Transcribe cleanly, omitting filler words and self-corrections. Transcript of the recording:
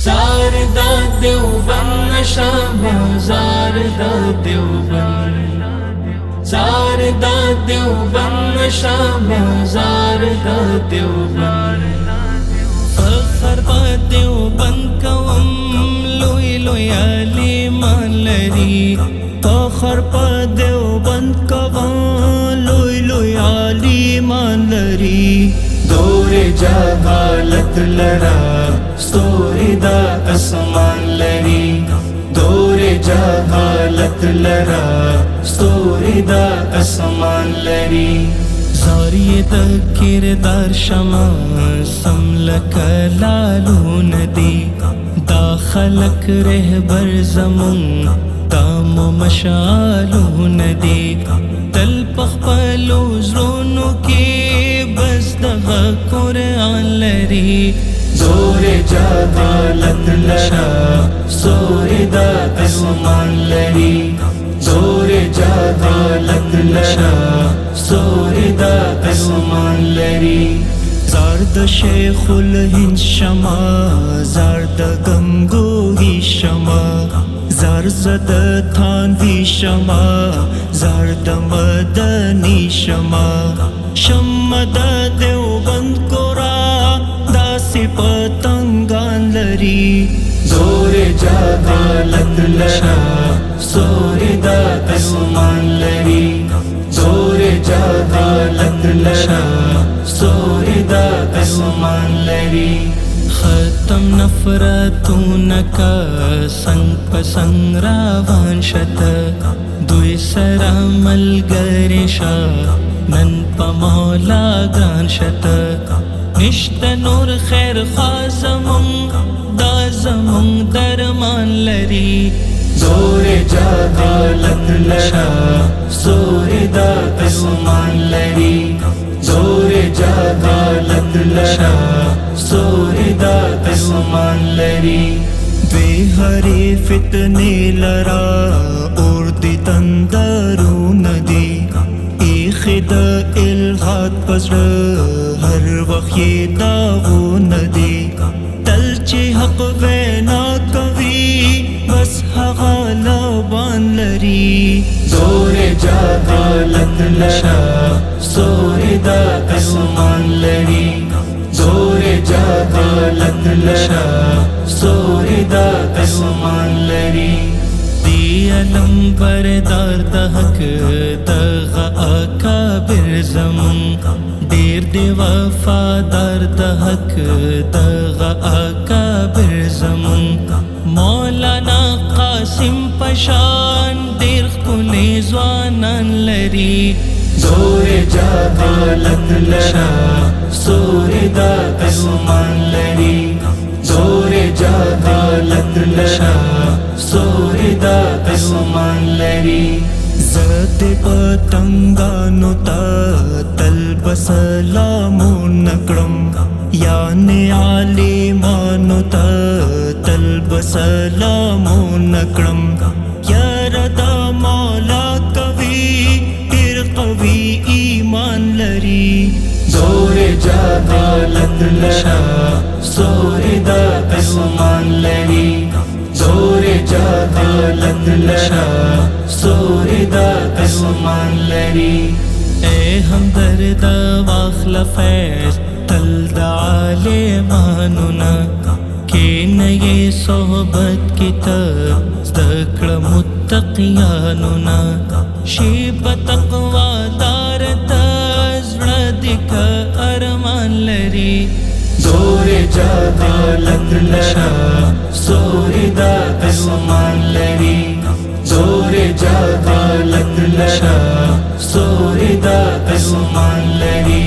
زاردا دیوبند شمع زاردا دیوبند زاردا دیوبند شمع زاردا دیوبند فخر په دیوبند کوم لوی لوی عالمان لري فخر په دیوبند کوم لوی لوی عالمان لري دور جهالت لرا ستوري دا اسمان لري دور جهالت لرا ستوري دا اسمان لري زاری د کردار شمع سملک لالو ندی دا خلق رهبر زمون دام مشالو ندی تل پخپلو زرونو کی بس دغه قرآن لري زور جهالت لرا سوری دا اسمان لري زور جهالت لرا سوری دا اسمان لري زارد شیخ الهند شما زارد گنگوهی شما زارزد تانوی شما زارد مدنی شما شما دا دیوبند کورا داسی پتنگان لري زور جهالت لرا سوری دا اسمان لري زور جهالت لرا سوری دا اسمان لري ختم نفرتونه کا سنگ پسنگ روان شته دوی سره ملګری شه نن په مولا ګران شته نشته نور خیر خازمون دا زمون درمان لري زور جهالت لرا سوری دا اسمان لري زور جهالت لرا سوری دا اسمان لري دوی هری فتنی لرا اور دی تندرون دی ایخی دا الغاد پزر هر وقت یہ داغون دی تل چی حق وینا کوي بس هغه لبان لري زور جهالت لرا سوری دا اسمان لري زور جهالت لرا سوری دا اسمان لري دی علم بردار د حق دغه اکابر زمون ډیر دی وفادار د حق دغه اکابر زمون مولانا قاسم پشان ډیر ښکلي ځوانان لري زور جهالت لرا سوری دا اسمان لري زور جهالت لرا سوری دا اسمان لري زد پتنگانو تا تل بسلامو نکڑم یعنی عالمانو تا تل بسلامو نکڑم یاردا مولا قوی پیر قوی ایمان لري زور جهالت لرا سوری دا اسمان لري زور جهالت لرا سوری دا اسمان لري اے همدرد واخل فیض تل د عالمانونا کینه یې صحبت کی ته زدکړه متقیانونا شی په تقوا دار ته زړه دې که ارمان لري زور جهالت لرا سوری دا اسمان لري زور جهالت لرا سوری دا اسمان لري